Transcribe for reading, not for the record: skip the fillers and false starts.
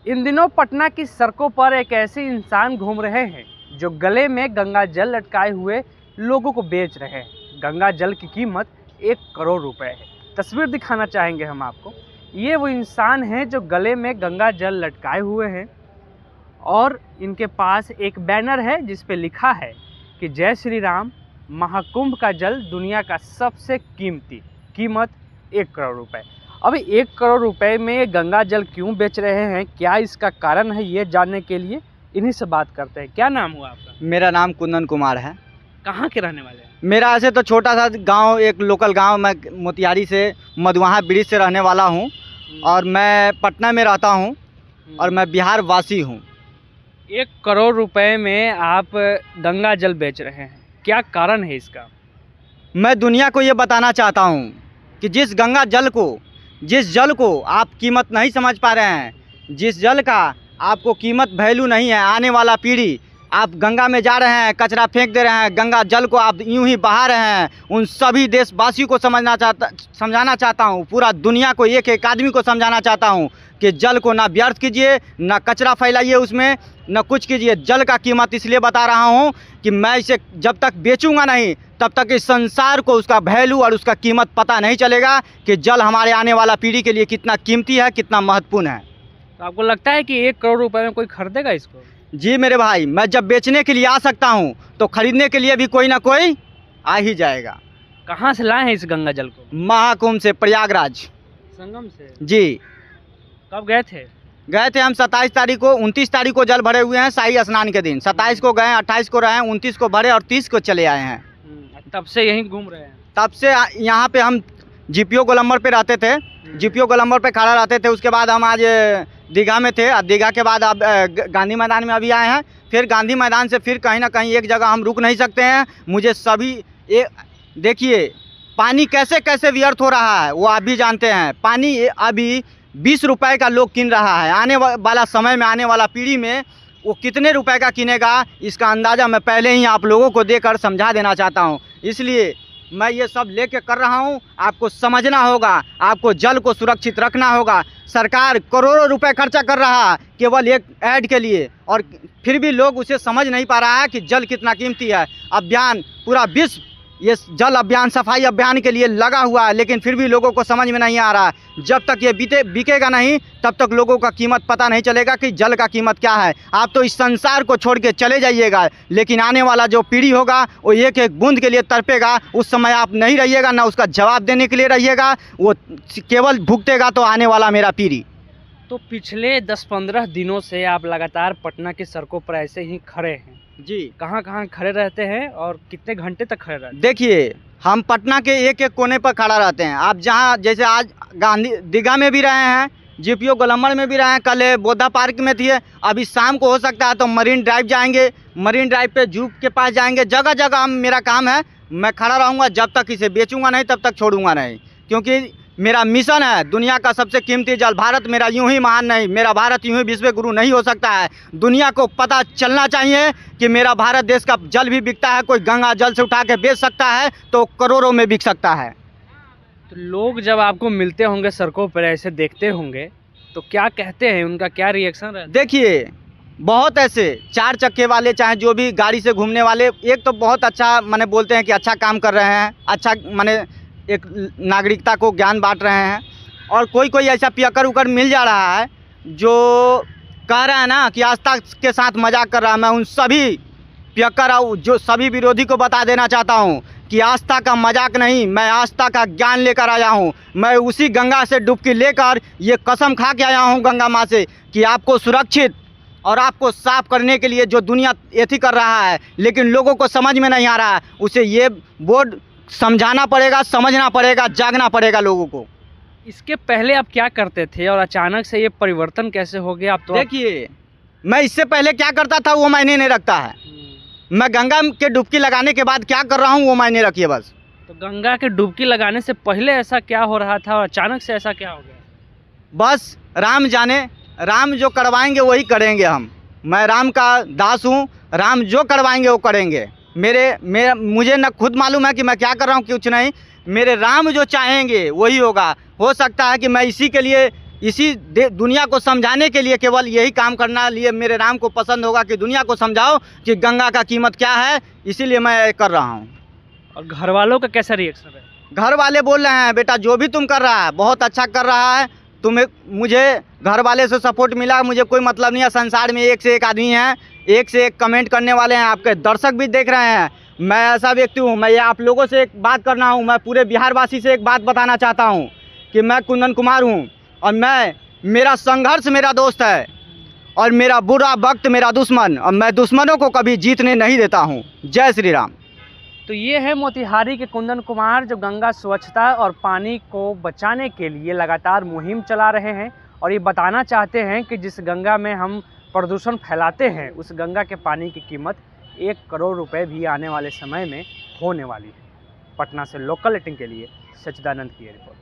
इन दिनों पटना की सड़कों पर एक ऐसे इंसान घूम रहे हैं जो गले में गंगा जल लटकाए हुए लोगों को बेच रहे हैं। गंगा जल की कीमत 1 करोड़ रुपए है। तस्वीर दिखाना चाहेंगे हम आपको। ये वो इंसान हैं जो गले में गंगा जल लटकाए हुए हैं और इनके पास एक बैनर है जिस पे लिखा है कि जय श्री राम, महाकुंभ का जल दुनिया का सबसे कीमती, कीमत 1 करोड़ रुपए। अभी 1 करोड़ रुपए में गंगा जल क्यों बेच रहे हैं, क्या इसका कारण है, ये जानने के लिए इन्हीं से बात करते हैं। क्या नाम हुआ आपका? मेरा नाम कुंदन कुमार है। कहाँ के रहने वाले हैं? मेरा ऐसे तो छोटा सा गांव, एक लोकल गांव, मैं मोतिहारी से मधुआहा ब्रिज से रहने वाला हूं और मैं पटना में रहता हूं और मैं बिहार वासी हूं। 1 करोड़ रुपए में आप गंगा जल बेच रहे हैं, क्या कारण है इसका? मैं दुनिया को ये बताना चाहता हूं कि जिस जल को आप कीमत नहीं समझ पा रहे हैं, जिस जल का आपको कीमत वैल्यू नहीं है, आने वाला पीढ़ी, आप गंगा में जा रहे हैं, कचरा फेंक दे रहे हैं, गंगा जल को आप यूं ही बहा रहे हैं, उन सभी देशवासियों को समझाना चाहता हूं, पूरा दुनिया को, एक एक आदमी को समझाना चाहता हूं कि जल को ना व्यर्थ कीजिए, ना कचरा फैलाइए उसमें, न कुछ कीजिए। जल का कीमत इसलिए बता रहा हूं कि मैं इसे जब तक बेचूंगा नहीं तब तक इस संसार को उसका वैल्यू और उसका कीमत पता नहीं चलेगा कि जल हमारे आने वाला पीढ़ी के लिए कितना कीमती है, कितना महत्वपूर्ण है। तो आपको लगता है कि 1 करोड़ रुपए में कोई खरीदेगा इसको? जी मेरे भाई, मैं जब बेचने के लिए आ सकता हूं तो खरीदने के लिए भी कोई ना कोई आ ही जाएगा। कहाँ से लाए हैं इस गंगा जल को? महाकुंभ से, प्रयागराज संगम से। जी। कब गए थे? गए थे हम 27 तारीख को, 29 तारीख को जल भरे हुए हैं शाही स्नान के दिन। 27 को गए, 28 को रहे, 29 को भरे और 30 को चले आए हैं। तब से यहीं घूम रहे हैं? तब से यहाँ पे हम जीपीओ गोलंबर पे रहते थे, जीपीओ गोलंबर पे खड़ा रहते थे। उसके बाद हम आज दीघा में थे, दीघा के बाद अब गांधी मैदान में अभी आए हैं। फिर गांधी मैदान से फिर कहीं ना कहीं एक जगह हम रुक नहीं सकते हैं। मुझे सभी देखिए पानी कैसे कैसे व्यर्थ हो रहा है वो आप भी जानते हैं। पानी अभी 20 रुपए का लोग किन रहा है, आने वाला समय में, आने वाला पीढ़ी में वो कितने रुपए का किनेगा, इसका अंदाज़ा मैं पहले ही आप लोगों को देकर समझा देना चाहता हूँ। इसलिए मैं ये सब लेके कर रहा हूँ। आपको समझना होगा, आपको जल को सुरक्षित रखना होगा। सरकार करोड़ों रुपए खर्चा कर रहा है केवल एक ऐड के लिए और फिर भी लोग उसे समझ नहीं पा रहा है कि जल कितना कीमती है। अभियान पूरा विश्व ये जल अभियान, सफाई अभियान के लिए लगा हुआ है, लेकिन फिर भी लोगों को समझ में नहीं आ रहा है। जब तक ये बिकेगा नहीं तब तक लोगों का कीमत पता नहीं चलेगा कि जल का कीमत क्या है। आप तो इस संसार को छोड़ के चले जाइएगा, लेकिन आने वाला जो पीढ़ी होगा वो एक एक बूंद के लिए तड़पेगा। उस समय आप नहीं रहिएगा, ना उसका जवाब देने के लिए रहिएगा, वो केवल भुगतेगा तो आने वाला मेरा पीढ़ी। तो पिछले 10-15 दिनों से आप लगातार पटना की सड़कों पर ऐसे ही खड़े हैं जी। कहाँ कहाँ खड़े रहते हैं और कितने घंटे तक खड़े रहते हैं? देखिए, हम पटना के एक एक कोने पर खड़ा रहते हैं। आप जहाँ, जैसे आज गांधी दीघा में भी रहे हैं, जीपीओ गोलंबर में भी रहे हैं, कल बोधा पार्क में थी, अभी शाम को हो सकता है तो मरीन ड्राइव जाएंगे, मरीन ड्राइव पे जू के पास जाएंगे। जगह जगह मेरा काम है, मैं खड़ा रहूँगा जब तक इसे बेचूंगा नहीं, तब तक छोड़ूंगा नहीं, क्योंकि मेरा मिशन है दुनिया का सबसे कीमती जल। भारत मेरा यूं ही महान नहीं, मेरा भारत यूं ही विश्व गुरु नहीं हो सकता है। दुनिया को पता चलना चाहिए कि मेरा भारत देश का जल भी बिकता है। कोई गंगा जल से उठा के बेच सकता है तो करोड़ों में बिक सकता है। तो लोग जब आपको मिलते होंगे सड़कों पर, ऐसे देखते होंगे, तो क्या कहते हैं, उनका क्या रिएक्शन रहता है? देखिए, बहुत ऐसे 4 चक्के वाले, चाहे जो भी गाड़ी से घूमने वाले, एक तो बहुत अच्छा माने बोलते हैं कि अच्छा काम कर रहे हैं, अच्छा माने एक नागरिकता को ज्ञान बांट रहे हैं। और कोई कोई ऐसा पियक्कर उकर मिल जा रहा है जो कह रहा है ना कि आस्था के साथ मजाक कर रहा है। मैं उन सभी पियक्कर और जो सभी विरोधी को बता देना चाहता हूं कि आस्था का मजाक नहीं, मैं आस्था का ज्ञान लेकर आया हूं। मैं उसी गंगा से डुबकी लेकर ये कसम खा के आया हूं गंगा माँ से कि आपको सुरक्षित और आपको साफ करने के लिए जो दुनिया एथी कर रहा है, लेकिन लोगों को समझ में नहीं आ रहा है, उसे ये बोर्ड समझाना पड़ेगा, समझना पड़ेगा, जागना पड़ेगा लोगों को। इसके पहले आप क्या करते थे और अचानक से ये परिवर्तन कैसे हो गया? आप तो देखिए, मैं इससे पहले क्या करता था वो मायने नहीं रखता है। मैं गंगा के डुबकी लगाने के बाद क्या कर रहा हूँ वो मायने रखिए बस। तो गंगा के डुबकी लगाने से पहले ऐसा क्या हो रहा था और अचानक से ऐसा क्या हो गया? बस राम जाने, राम जो करवाएंगे वही करेंगे। मैं राम का दास हूँ, राम जो करवाएंगे वो करेंगे। मुझे न खुद मालूम है कि मैं क्या कर रहा हूँ, कुछ नहीं। मेरे राम जो चाहेंगे वही होगा। हो सकता है कि मैं इसी के लिए इसी दुनिया को समझाने के लिए केवल यही काम करना लिए मेरे राम को पसंद होगा कि दुनिया को समझाओ कि गंगा का कीमत क्या है, इसीलिए मैं कर रहा हूँ। और घर वालों का कैसा रिएक्शन है? घर वाले बोल रहे हैं बेटा जो भी तुम कर रहा है बहुत अच्छा कर रहा है, तुम्हें मुझे घर वाले से सपोर्ट मिला, मुझे कोई मतलब नहीं है। संसार में एक से एक आदमी हैं, एक से एक कमेंट करने वाले हैं, आपके दर्शक भी देख रहे हैं। मैं ऐसा व्यक्ति हूँ, मैं ये आप लोगों से एक बात करना हूँ, मैं पूरे बिहारवासी से एक बात बताना चाहता हूँ कि मैं कुंदन कुमार हूँ और मेरा संघर्ष मेरा दोस्त है और मेरा बुरा वक्त मेरा दुश्मन, और मैं दुश्मनों को कभी जीतने नहीं देता हूँ। जय श्री राम। तो ये है मोतिहारी के कुंदन कुमार, जो गंगा स्वच्छता और पानी को बचाने के लिए लगातार मुहिम चला रहे हैं और ये बताना चाहते हैं कि जिस गंगा में हम प्रदूषण फैलाते हैं उस गंगा के पानी की कीमत 1 करोड़ रुपए भी आने वाले समय में होने वाली है। पटना से लोकल रेटिंग के लिए सच्चिदानंद की ये रिपोर्ट।